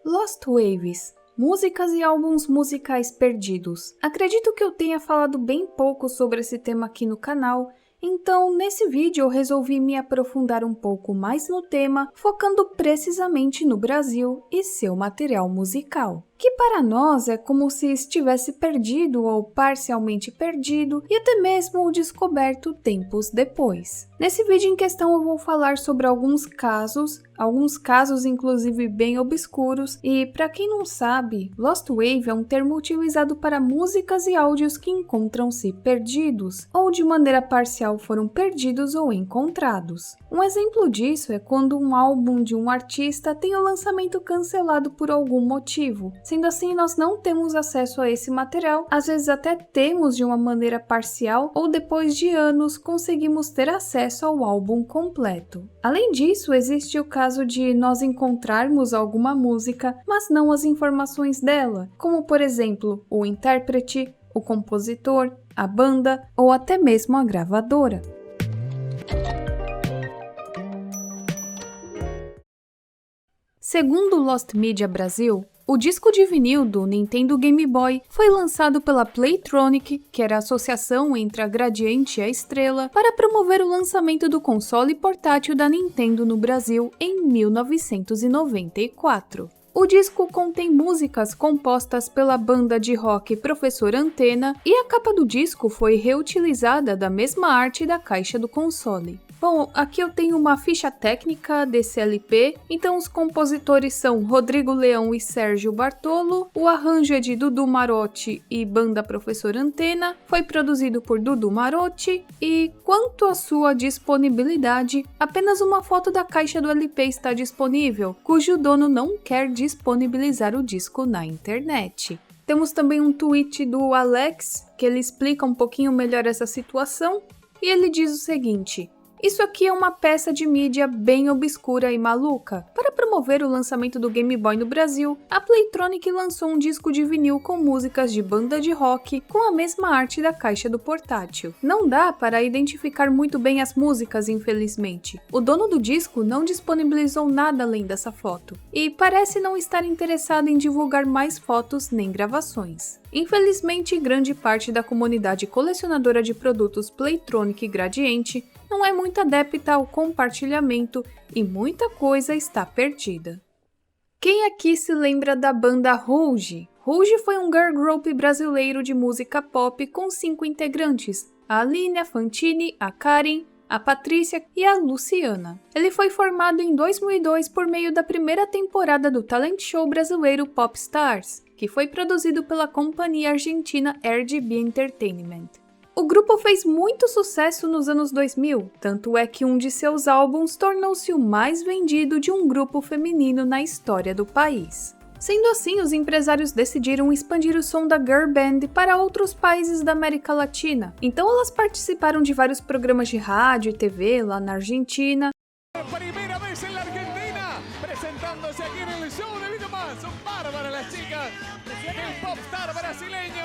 Lost Waves. Músicas e álbuns musicais perdidos. Acredito que eu tenha falado bem pouco sobre esse tema aqui no canal, então nesse vídeo eu resolvi me aprofundar um pouco mais no tema, focando precisamente no Brasil e seu material musical, que para nós é como se estivesse perdido ou parcialmente perdido e até mesmo descoberto tempos depois. Nesse vídeo em questão eu vou falar sobre alguns casos inclusive bem obscuros, e para quem não sabe, Lost Wave é um termo utilizado para músicas e áudios que encontram-se perdidos, ou de maneira parcial foram perdidos ou encontrados. Um exemplo disso é quando um álbum de um artista tem o lançamento cancelado por algum motivo. Sendo assim, nós não temos acesso a esse material, às vezes até temos de uma maneira parcial, ou depois de anos conseguimos ter acesso ao álbum completo. Além disso, existe o caso de nós encontrarmos alguma música, mas não as informações dela, como por exemplo, o intérprete, o compositor, a banda ou até mesmo a gravadora. Segundo Lost Media Brasil, o disco de vinil do Nintendo Game Boy foi lançado pela Playtronic, que era a associação entre a Gradiente e a Estrela, para promover o lançamento do console portátil da Nintendo no Brasil em 1994. O disco contém músicas compostas pela banda de rock Professor Antena e a capa do disco foi reutilizada da mesma arte da caixa do console. Bom, aqui eu tenho uma ficha técnica desse LP, então os compositores são Rodrigo Leão e Sérgio Bartolo, o arranjo é de Dudu Marotti e banda Professor Antena, foi produzido por Dudu Marotti, e quanto à sua disponibilidade, apenas uma foto da caixa do LP está disponível, cujo dono não quer disponibilizar o disco na internet. Temos também um tweet do Alex, que ele explica um pouquinho melhor essa situação, e ele diz o seguinte: isso aqui é uma peça de mídia bem obscura e maluca. Para promover o lançamento do Game Boy no Brasil, a Playtronic lançou um disco de vinil com músicas de banda de rock com a mesma arte da caixa do portátil. Não dá para identificar muito bem as músicas, infelizmente. O dono do disco não disponibilizou nada além dessa foto, e parece não estar interessado em divulgar mais fotos nem gravações. Infelizmente, grande parte da comunidade colecionadora de produtos Playtronic e Gradiente não é muito adepta ao compartilhamento e muita coisa está perdida. Quem aqui se lembra da banda Rouge? Rouge foi um girl group brasileiro de música pop com 5 integrantes: a Aline, a Fantine, a Karen, a Patrícia e a Luciana. Ele foi formado em 2002 por meio da primeira temporada do talent show brasileiro Pop Stars, que foi produzido pela companhia argentina RGB Entertainment. O grupo fez muito sucesso nos anos 2000, tanto é que um de seus álbuns tornou-se o mais vendido de um grupo feminino na história do país. Sendo assim, os empresários decidiram expandir o som da girl band para outros países da América Latina. Então elas participaram de vários programas de rádio e TV lá na Argentina. Primeira vez na Argentina, apresentándose aqui no show de Vitor Más, são bárbaras as chicas del popstar brasileño.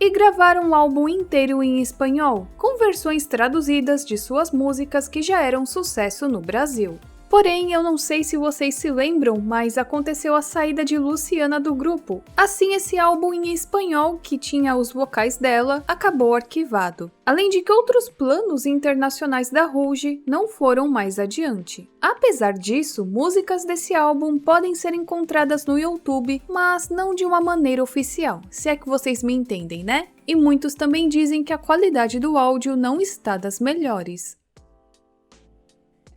E gravaram um álbum inteiro em espanhol, com versões traduzidas de suas músicas que já eram sucesso no Brasil. Porém, eu não sei se vocês se lembram, mas aconteceu a saída de Luciana do grupo. Assim, esse álbum em espanhol, que tinha os vocais dela, acabou arquivado. Além de que outros planos internacionais da Rouge não foram mais adiante. Apesar disso, músicas desse álbum podem ser encontradas no YouTube, mas não de uma maneira oficial, se é que vocês me entendem, né? E muitos também dizem que a qualidade do áudio não está das melhores.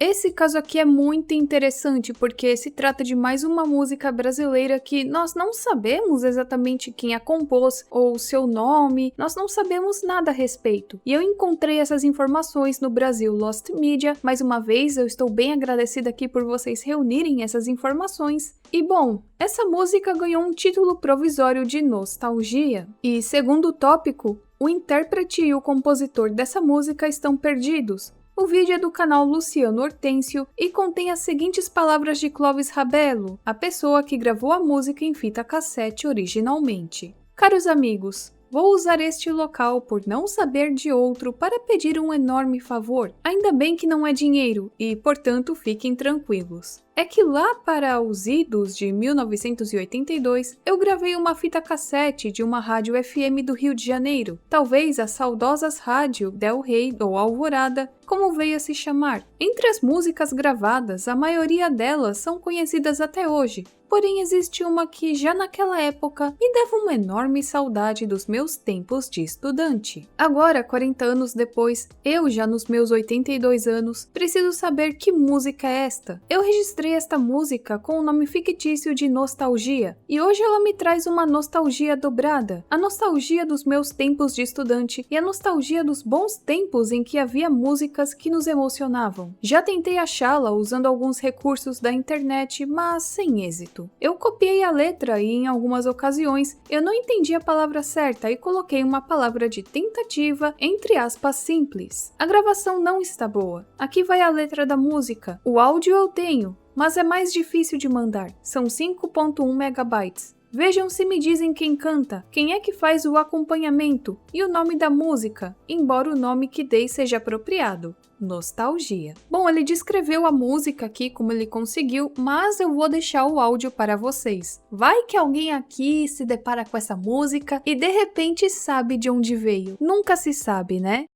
Esse caso aqui é muito interessante porque se trata de mais uma música brasileira que nós não sabemos exatamente quem a compôs ou seu nome, nós não sabemos nada a respeito. E eu encontrei essas informações no Brasil Lost Media. Mais uma vez, eu estou bem agradecida aqui por vocês reunirem essas informações. E bom, essa música ganhou um título provisório de nostalgia. E segundo o tópico, o intérprete e o compositor dessa música estão perdidos. O vídeo é do canal Luciano Hortêncio e contém as seguintes palavras de Clóvis Rabello, a pessoa que gravou a música em fita cassete originalmente. Caros amigos, vou usar este local por não saber de outro para pedir um enorme favor. Ainda bem que não é dinheiro e, portanto, fiquem tranquilos. é que lá para os idos de 1982, eu gravei uma fita cassete de uma rádio FM do Rio de Janeiro, talvez as saudosas rádio Del Rey ou Alvorada, como veio a se chamar. Entre as músicas gravadas, a maioria delas são conhecidas até hoje, porém existe uma que já naquela época me dava uma enorme saudade dos meus tempos de estudante. Agora, 40 anos depois, eu já nos meus 82 anos, preciso saber que música é esta. Eu registrei esta música com o nome fictício de Nostalgia, e hoje ela me traz uma nostalgia dobrada, a nostalgia dos meus tempos de estudante e a nostalgia dos bons tempos em que havia músicas que nos emocionavam. Já tentei achá-la usando alguns recursos da internet, mas sem êxito. Eu copiei a letra e em algumas ocasiões eu não entendi a palavra certa e coloquei uma palavra de tentativa entre aspas simples. A gravação não está boa. Aqui vai a letra da música. O áudio eu tenho, mas é mais difícil de mandar. São 5.1 megabytes. Vejam se me dizem quem canta, quem é que faz o acompanhamento e o nome da música, embora o nome que dei seja apropriado. Nostalgia. Bom, ele descreveu a música aqui como ele conseguiu, mas eu vou deixar o áudio para vocês. Vai que alguém aqui se depara com essa música e de repente sabe de onde veio. Nunca se sabe, né?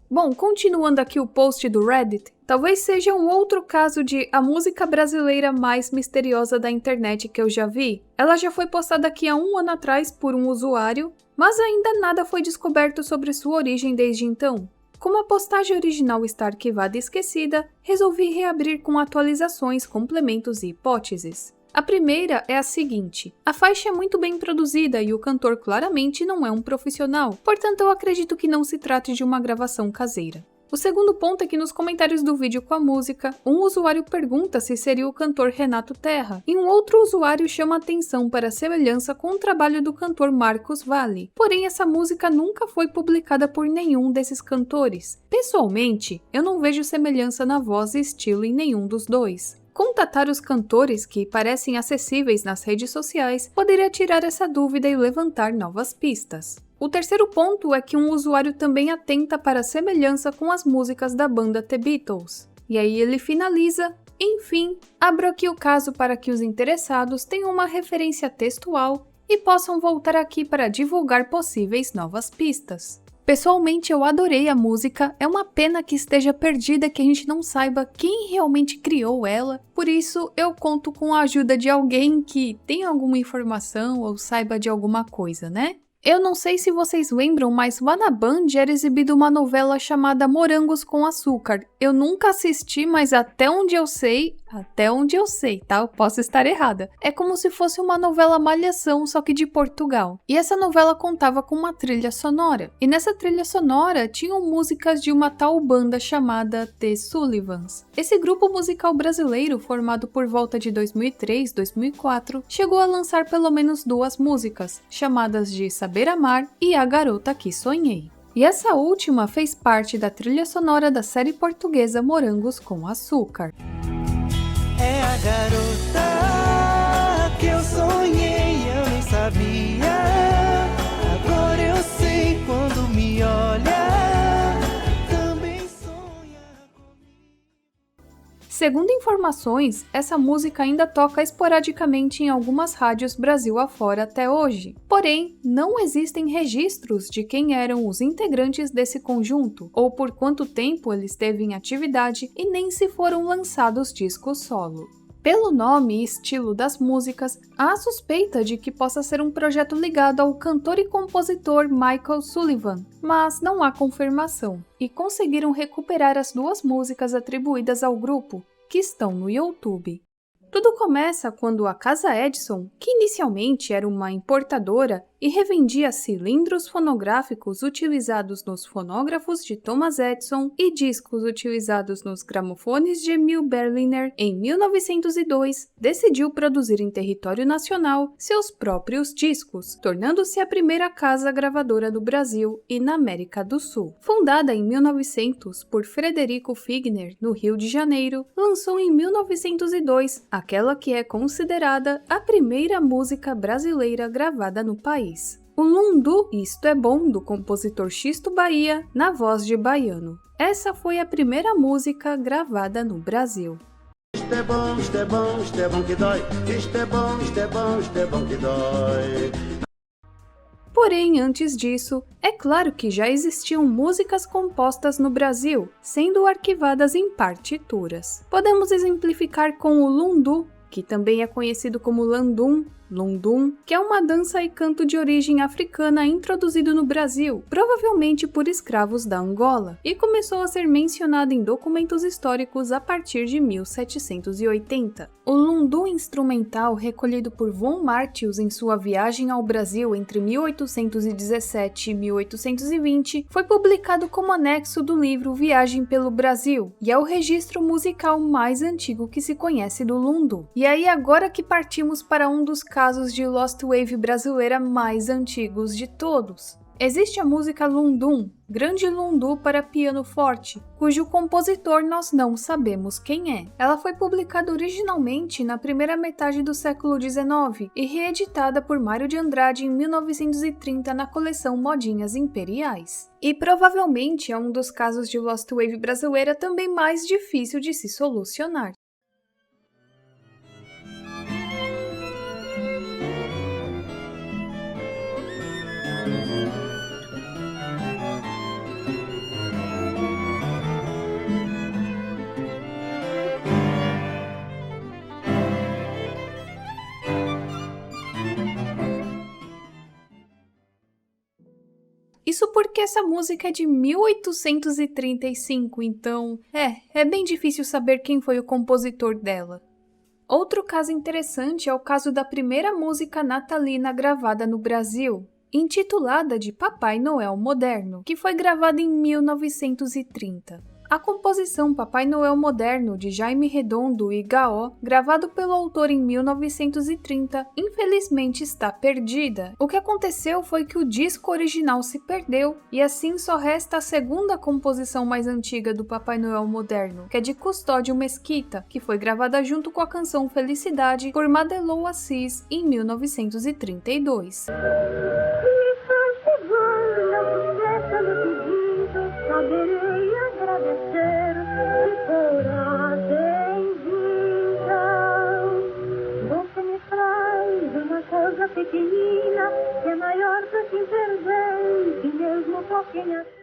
Bom, continuando aqui o post do Reddit, talvez seja um outro caso de a música brasileira mais misteriosa da internet que eu já vi. Ela já foi postada aqui há um ano atrás por um usuário, mas ainda nada foi descoberto sobre sua origem desde então. Como a postagem original está arquivada e esquecida, resolvi reabrir com atualizações, complementos e hipóteses. A primeira é a seguinte: a faixa é muito bem produzida e o cantor claramente não é um profissional, portanto eu acredito que não se trate de uma gravação caseira. O segundo ponto é que nos comentários do vídeo com a música, um usuário pergunta se seria o cantor Renato Terra, e um outro usuário chama atenção para a semelhança com o trabalho do cantor Marcos Valle. Porém, essa música nunca foi publicada por nenhum desses cantores. Pessoalmente, eu não vejo semelhança na voz e estilo em nenhum dos dois. Contatar os cantores que parecem acessíveis nas redes sociais poderia tirar essa dúvida e levantar novas pistas. O terceiro ponto é que um usuário também atenta para a semelhança com as músicas da banda The Beatles. E aí ele finaliza: enfim, abro aqui o caso para que os interessados tenham uma referência textual e possam voltar aqui para divulgar possíveis novas pistas. Pessoalmente eu adorei a música, é uma pena que esteja perdida, que a gente não saiba quem realmente criou ela, por isso eu conto com a ajuda de alguém que tenha alguma informação ou saiba de alguma coisa, né? Eu não sei se vocês lembram, mas lá na Band era exibida uma novela chamada Morangos com Açúcar. Eu nunca assisti, mas até onde eu sei, tá? Eu posso estar errada. É como se fosse uma novela Malhação, só que de Portugal. E essa novela contava com uma trilha sonora. E nessa trilha sonora tinham músicas de uma tal banda chamada The Sullivans. Esse grupo musical brasileiro, formado por volta de 2003, 2004, chegou a lançar pelo menos 2 músicas, chamadas de Saber Amar e A Garota que Sonhei. E essa última fez parte da trilha sonora da série portuguesa Morangos com Açúcar. É a garota que eu sonhei, eu nem sabia. Agora eu sei, quando me olha, também sonha comigo. Segundo informações, essa música ainda toca esporadicamente em algumas rádios Brasil afora até hoje. Porém, não existem registros de quem eram os integrantes desse conjunto, ou por quanto tempo ele esteve em atividade, e nem se foram lançados discos solo. Pelo nome e estilo das músicas, há a suspeita de que possa ser um projeto ligado ao cantor e compositor Michael Sullivan, mas não há confirmação, e conseguiram recuperar as 2 músicas atribuídas ao grupo, que estão no YouTube. Tudo começa quando a Casa Edison, que inicialmente era uma importadora, e revendia cilindros fonográficos utilizados nos fonógrafos de Thomas Edison e discos utilizados nos gramofones de Emil Berliner, em 1902, decidiu produzir em território nacional seus próprios discos, tornando-se a primeira casa gravadora do Brasil e na América do Sul. Fundada em 1900 por Frederico Figner, no Rio de Janeiro, lançou em 1902 aquela que é considerada a primeira música brasileira gravada no país. O Lundu, Isto é Bom, do compositor Xisto Bahia, na voz de Baiano. Essa foi a primeira música gravada no Brasil. Isto é bom, isto é bom, isto é bom que dói. Isto é bom, isto é bom, isto é bom que dói. Porém, antes disso, é claro que já existiam músicas compostas no Brasil, sendo arquivadas em partituras. Podemos exemplificar com o Lundu, que também é conhecido como Landum, Lundum, que é uma dança e canto de origem africana introduzido no Brasil, provavelmente por escravos da Angola, e começou a ser mencionado em documentos históricos a partir de 1780. O Lundum instrumental, recolhido por Von Martius em sua viagem ao Brasil entre 1817 e 1820, foi publicado como anexo do livro Viagem pelo Brasil, e é o registro musical mais antigo que se conhece do Lundum. E aí, agora que partimos para um dos casos de Lost Wave brasileira mais antigos de todos. Existe a música Lundum, Grande Lundu para piano forte, cujo compositor nós não sabemos quem é. Ela foi publicada originalmente na primeira metade do século XIX e reeditada por Mário de Andrade em 1930 na coleção Modinhas Imperiais. E provavelmente é um dos casos de Lost Wave brasileira também mais difícil de se solucionar. Isso porque essa música é de 1835, então é bem difícil saber quem foi o compositor dela. Outro caso interessante é o caso da primeira música natalina gravada no Brasil, intitulada de Papai Noel Moderno, que foi gravada em 1930. A composição Papai Noel Moderno, de Jaime Redondo e Gaó, gravado pelo autor em 1930, infelizmente está perdida. O que aconteceu foi que o disco original se perdeu, e assim só resta a segunda composição mais antiga do Papai Noel Moderno, que é de Custódio Mesquita, que foi gravada junto com a canção Felicidade por Madelou Assis em 1932. Pequenina, que é maior que se perder, e mesmo por quem achou.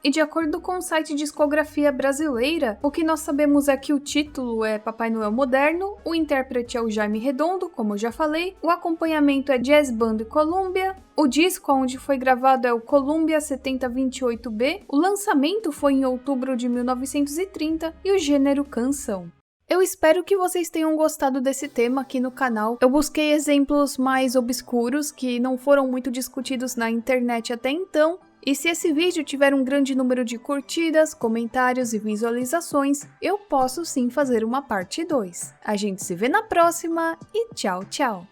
E de acordo com o site Discografia Brasileira, o que nós sabemos é que o título é Papai Noel Moderno, o intérprete é o Jaime Redondo, como eu já falei, o acompanhamento é Jazz Band Columbia, o disco onde foi gravado é o Columbia 7028B, o lançamento foi em outubro de 1930 e o gênero canção. Eu espero que vocês tenham gostado desse tema aqui no canal. Eu busquei exemplos mais obscuros que não foram muito discutidos na internet até então. E se esse vídeo tiver um grande número de curtidas, comentários e visualizações, eu posso sim fazer uma parte 2. A gente se vê na próxima e tchau, tchau!